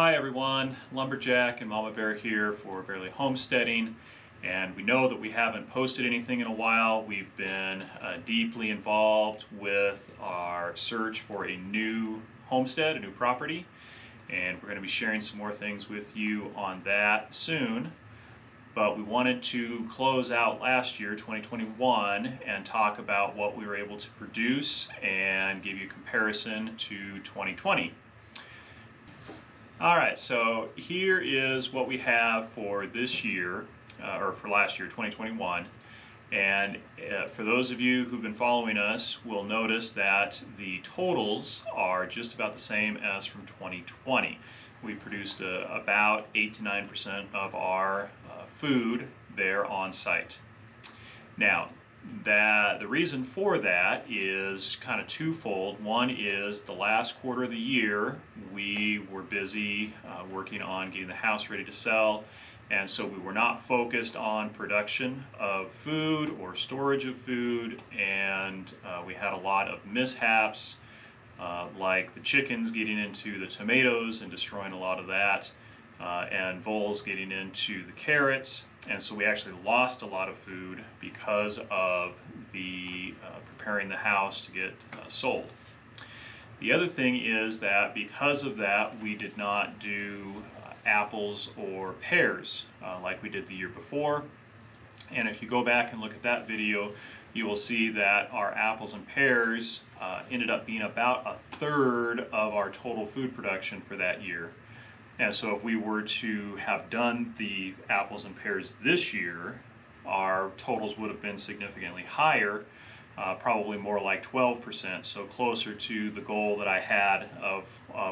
Hi everyone, Lumberjack and Mama Bear here for Barely Homesteading, and we know that we haven't posted anything in a while. We've been deeply involved with our search for a new homestead, a new property, and we're going to be sharing some more things with you on that soon. But we wanted to close out last year, 2021, and talk about what we were able to produce and give you a comparison to 2020. All right, so here is what we have for this year, or for last year, 2021. And for those of you who've been following us, will notice that the totals are just about the same as from 2020. We produced about 8 to 9% of our food there on site. Now, the reason for that is kind of twofold. One is the last quarter of the year we were busy working on getting the house ready to sell, and so we were not focused on production of food or storage of food, and we had a lot of mishaps like the chickens getting into the tomatoes and destroying a lot of that, and voles getting into the carrots. And so we actually lost a lot of food because of the preparing the house to get sold. The other thing is that because of that, we did not do apples or pears like we did the year before. And if you go back and look at that video, you will see that our apples and pears ended up being about a third of our total food production for that year. And so if we were to have done the apples and pears this year, our totals would have been significantly higher, probably more like 12%, so closer to the goal that I had of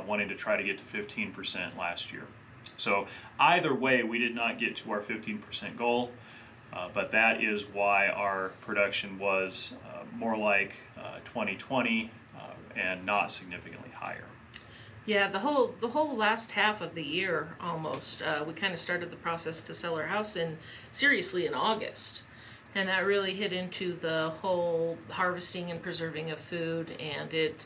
wanting to try to get to 15% last year. So either way, we did not get to our 15% goal, but that is why our production was more like 2020 and not significantly higher. Yeah, the whole last half of the year almost, we kind of started the process to sell our house seriously in August. And that really hit into the whole harvesting and preserving of food, and it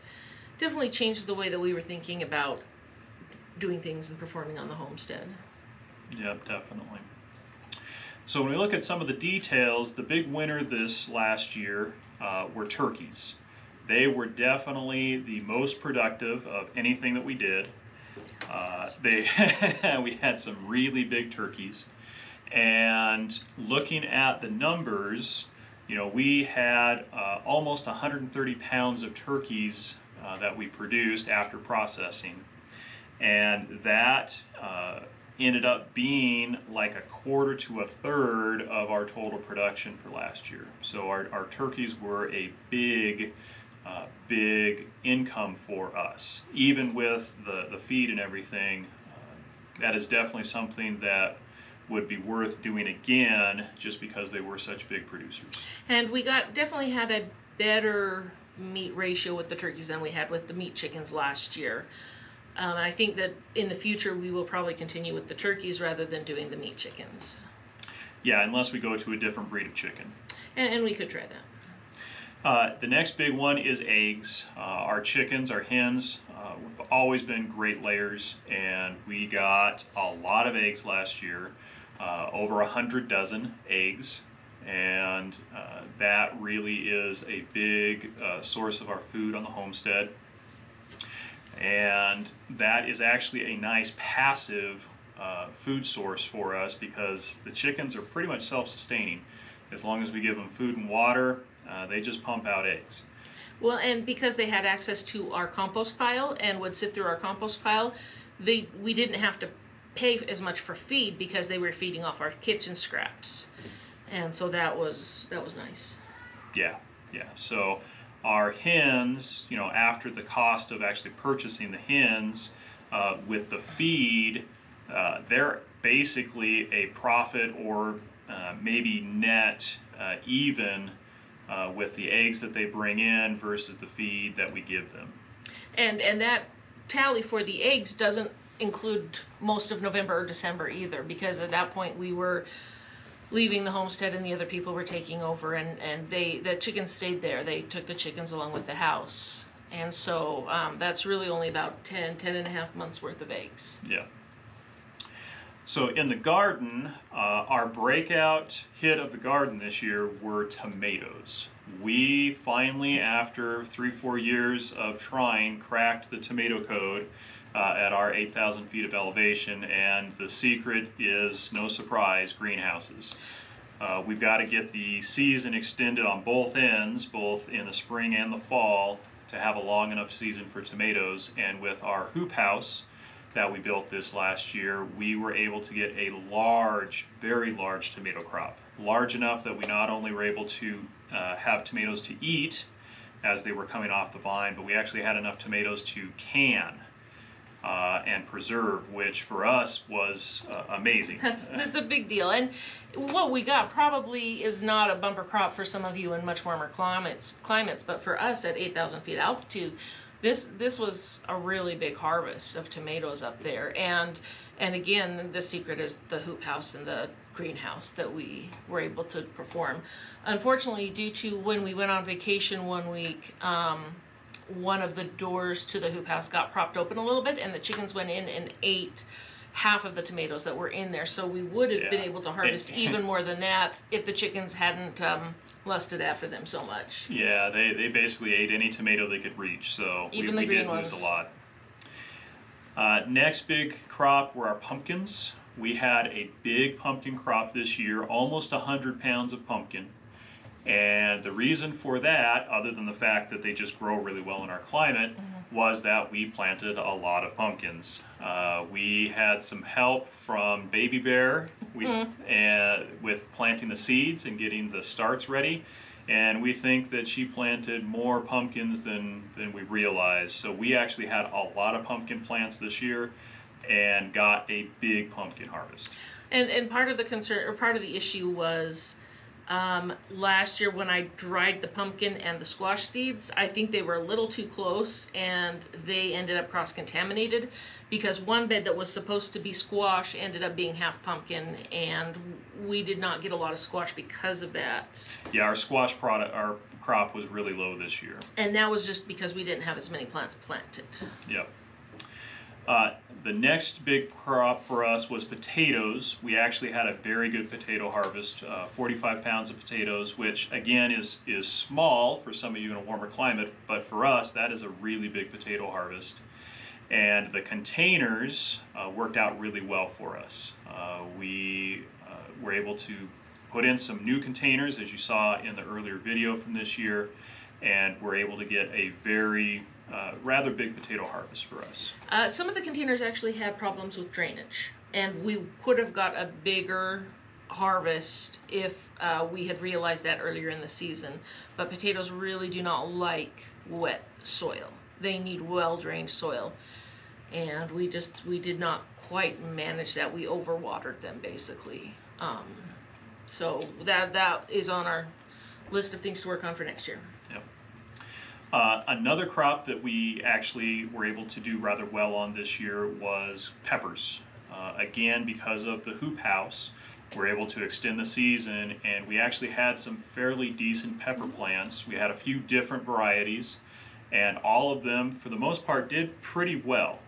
definitely changed the way that we were thinking about doing things and performing on the homestead. Yep, definitely. So when we look at some of the details, the big winner this last year were turkeys. They were definitely the most productive of anything that we did. We had some really big turkeys, and looking at the numbers, you know, we had almost 130 pounds of turkeys that we produced after processing, and that ended up being like a quarter to a third of our total production for last year. So our turkeys were a big income for us. Even with the feed and everything, that is definitely something that would be worth doing again just because they were such big producers. And we definitely had a better meat ratio with the turkeys than we had with the meat chickens last year. And I think that in the future we will probably continue with the turkeys rather than doing the meat chickens. Yeah, unless we go to a different breed of chicken. And we could try that. The next big one is eggs. Our chickens, our hens, have always been great layers, and we got a lot of eggs last year, over 100 dozen eggs, and that really is a big source of our food on the homestead. And that is actually a nice passive food source for us because the chickens are pretty much self-sustaining. As long as we give them food and water, they just pump out eggs. Well, and because they had access to our compost pile and would sit through our compost pile, we didn't have to pay as much for feed because they were feeding off our kitchen scraps. And so that was nice. Yeah. So our hens, you know, after the cost of actually purchasing the hens with the feed, they're basically a profit or maybe net even with the eggs that they bring in versus the feed that we give them. And that tally for the eggs doesn't include most of November or December either, because at that point we were leaving the homestead and the other people were taking over, and the chickens stayed there. They took the chickens along with the house. And so that's really only about 10 and a half months worth of eggs. Yeah. So in the garden, our breakout hit of the garden this year were tomatoes. We finally, after 3-4 years of trying, cracked the tomato code at our 8,000 feet of elevation, and the secret is, no surprise, greenhouses. We've got to get the season extended on both ends, both in the spring and the fall, to have a long enough season for tomatoes. And with our hoop house that we built this last year, we were able to get a large, very large tomato crop. Large enough that we not only were able to have tomatoes to eat as they were coming off the vine, but we actually had enough tomatoes to can and preserve, which for us was amazing. That's a big deal. And what we got probably is not a bumper crop for some of you in much warmer climates, but for us at 8,000 feet altitude, this was a really big harvest of tomatoes up there. And again, the secret is the hoop house and the greenhouse that we were able to perform. Unfortunately, due to when we went on vacation one week, one of the doors to the hoop house got propped open a little bit, and the chickens went in and ate half of the tomatoes that were in there. So we would have been able to harvest even more than that if the chickens hadn't lusted after them so much. Yeah, they basically ate any tomato they could reach, so even we the green did ones. lose a lot. Next big crop were our pumpkins. We had a big pumpkin crop this year, almost 100 pounds of pumpkin. And the reason for that, other than the fact that they just grow really well in our climate, was that we planted a lot of pumpkins. We had some help from Baby Bear with planting the seeds and getting the starts ready. And we think that she planted more pumpkins than we realized. So we actually had a lot of pumpkin plants this year and got a big pumpkin harvest. And part of the concern, or part of the issue was, last year when I dried the pumpkin and the squash seeds, I think they were a little too close and they ended up cross-contaminated, because one bed that was supposed to be squash ended up being half pumpkin, and we did not get a lot of squash because of that. Yeah, our crop was really low this year. And that was just because we didn't have as many plants planted. Yep. The next big crop for us was potatoes. We actually had a very good potato harvest, 45 pounds of potatoes, which again is small for some of you in a warmer climate, but for us that is a really big potato harvest. And the containers worked out really well for us. We were able to put in some new containers, as you saw in the earlier video from this year, and we're able to get a very rather big potato harvest for us. Some of the containers actually had problems with drainage, and we could have got a bigger harvest if we had realized that earlier in the season. But potatoes really do not like wet soil. They need well-drained soil, and we did not quite manage that. We overwatered them basically. So that is on our list of things to work on for next year. Yep. Another crop that we actually were able to do rather well on this year was peppers. Again, because of the hoop house, we're able to extend the season, and we actually had some fairly decent pepper plants. We had a few different varieties, and all of them, for the most part, did pretty well.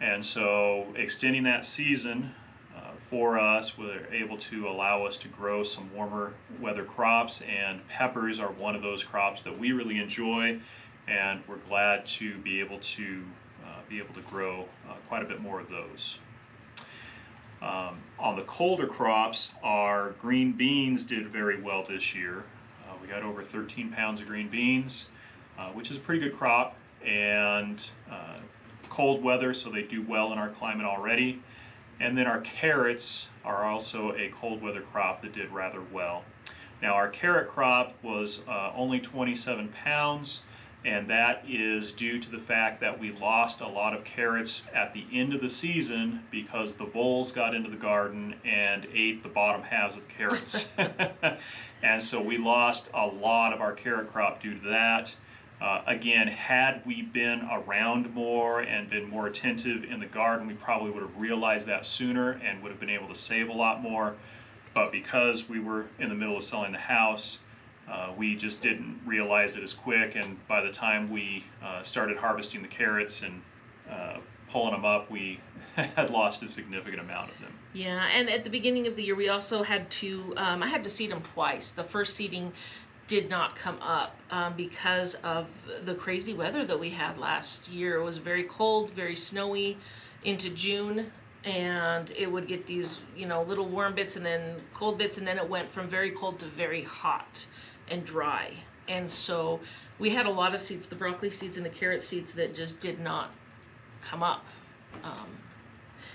And so extending that season for us were able to allow us to grow some warmer weather crops, and peppers are one of those crops that we really enjoy, and we're glad to be able to grow quite a bit more of those. On the colder crops, our green beans did very well this year. We got over 13 pounds of green beans, which is a pretty good crop, and cold weather, so they do well in our climate already. And then our carrots are also a cold weather crop that did rather well. Now our carrot crop was only 27 pounds, and that is due to the fact that we lost a lot of carrots at the end of the season because the voles got into the garden and ate the bottom halves of the carrots. And so we lost a lot of our carrot crop due to that. Again, had we been around more and been more attentive in the garden, we probably would have realized that sooner and would have been able to save a lot more. But because we were in the middle of selling the house, We just didn't realize it as quick, and by the time we started harvesting the carrots and pulling them up, we had lost a significant amount of them. Yeah, and at the beginning of the year, we also had to, I had to seed them twice. The first seeding did not come up because of the crazy weather that we had last year. It was very cold, very snowy into June, and it would get these, little warm bits and then cold bits, and then it went from very cold to very hot and dry. And so we had a lot of seeds, the broccoli seeds and the carrot seeds, that just did not come up.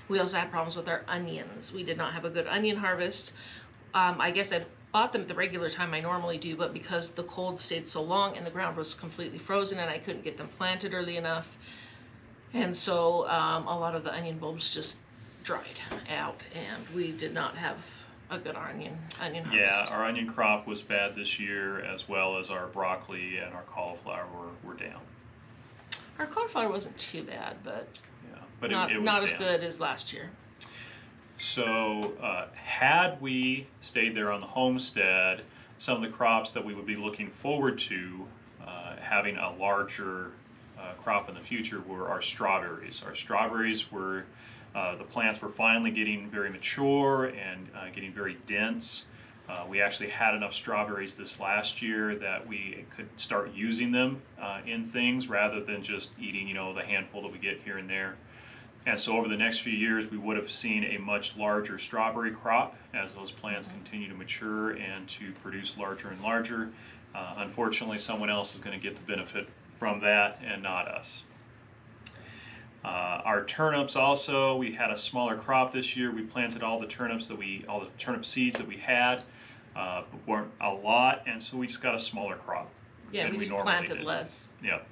We also had problems with our onions. We did not have a good onion harvest. I guess I bought them at the regular time I normally do, but because the cold stayed so long and the ground was completely frozen and I couldn't get them planted early enough, and so a lot of the onion bulbs just dried out, and we did not have a good onion harvest. Yeah, our onion crop was bad this year, as well as our broccoli and our cauliflower were down. Our cauliflower wasn't too bad, but But not it was not as down. good as last year. So had we stayed there on the homestead, some of the crops that we would be looking forward to having a larger crop in the future were our strawberries. Our strawberries were, the plants were finally getting very mature and getting very dense. We actually had enough strawberries this last year that we could start using them in things rather than just eating, the handful that we get here and there. And so over the next few years, we would have seen a much larger strawberry crop as those plants continue to mature and to produce larger and larger. Unfortunately, someone else is going to get the benefit from that and not us. Our turnips also, we had a smaller crop this year. We planted all the turnip seeds that we had, but weren't a lot, and so we just got a smaller crop. Yeah, than we just normally planted did. less. Yep.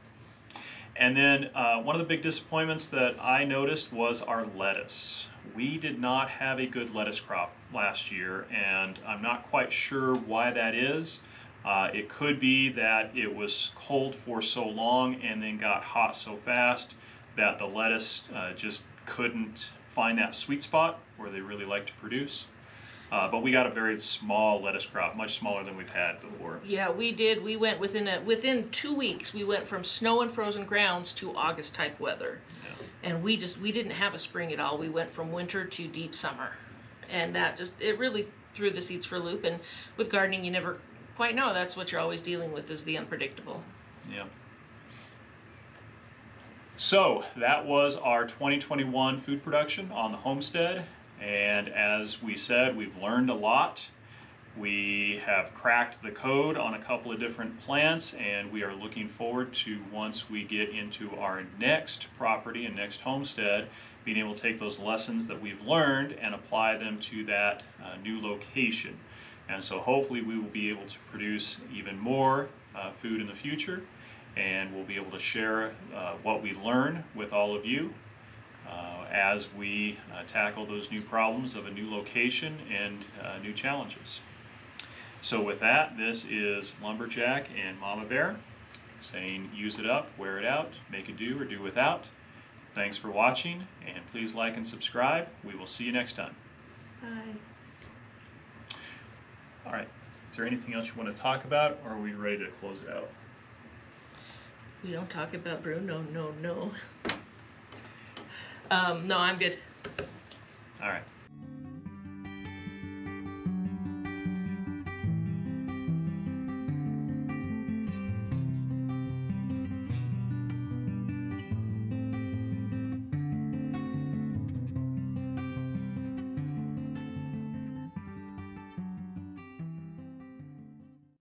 And then one of the big disappointments that I noticed was our lettuce. We did not have a good lettuce crop last year, and I'm not quite sure why that is. It could be that it was cold for so long and then got hot so fast that the lettuce just couldn't find that sweet spot where they really like to produce. But we got a very small lettuce crop, much smaller than we've had before. Yeah, we did. We went within 2 weeks. We went from snow and frozen grounds to August type weather, and we didn't have a spring at all. We went from winter to deep summer, and it really threw the seeds for a loop. And with gardening, you never quite know. That's what you're always dealing with, is the unpredictable. Yeah. So that was our 2021 food production on the homestead. And as we said, we've learned a lot. We have cracked the code on a couple of different plants, and we are looking forward to, once we get into our next property and next homestead, being able to take those lessons that we've learned and apply them to that new location. And so hopefully we will be able to produce even more food in the future, and we'll be able to share what we learn with all of you as we tackle those new problems of a new location and new challenges. So with that, this is Lumberjack and Mama Bear saying, use it up, wear it out, make it do or do without. Thanks for watching, and please like and subscribe. We will see you next time. Bye. All right, is there anything else you want to talk about, or are we ready to close it out? We don't talk about brew. No. No, I'm good. All right.